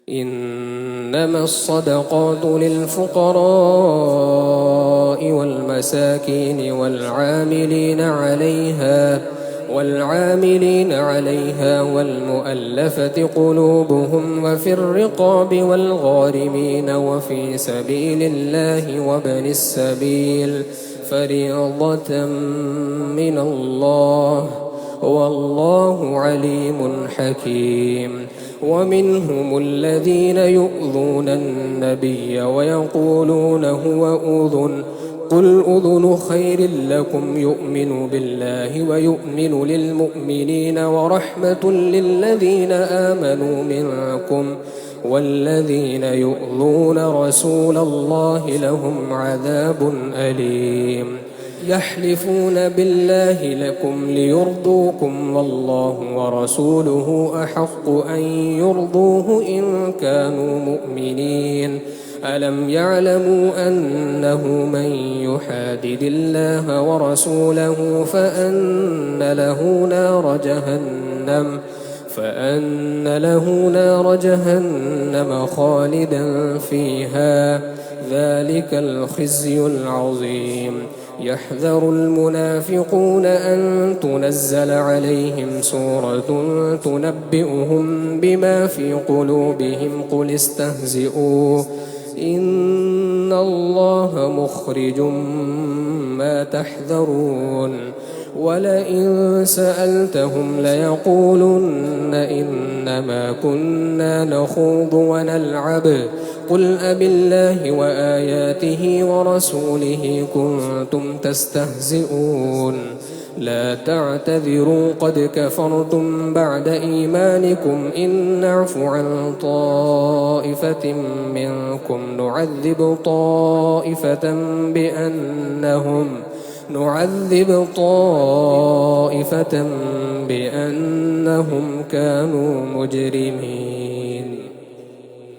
إنما الصدقات للفقراء والمساكين والعاملين عليها والمؤلفة قلوبهم وفي الرقاب والغارمين وفي سبيل الله وابن السبيل فريضة من الله والله عليم حكيم. ومنهم الذين يؤذون النبي ويقولون هو أذن قل أذن خير لكم يؤمن بالله ويؤمن للمؤمنين ورحمة للذين آمنوا منكم والذين يؤذون رسول الله لهم عذاب أليم. يحلفون بالله لكم ليرضوكم والله ورسوله أحق أن يرضوه إن كانوا مؤمنين. ألم يعلموا أنه من يحادد الله ورسوله فأن له نار جهنم خالدا فيها ذلك الخزي العظيم. يحذر المنافقون أن تنزل عليهم سورة تنبئهم بما في قلوبهم قل استهزئوا إن الله مخرج ما تحذرون. ولئن سألتهم ليقولن إنما كنا نخوض ونلعب قل أبالله وآياته ورسوله كنتم تستهزئون لا تعتذروا قد كفرتم بعد إيمانكم إن نعف عن طائفة منكم نعذب طائفة بأنهم كانوا مجرمين.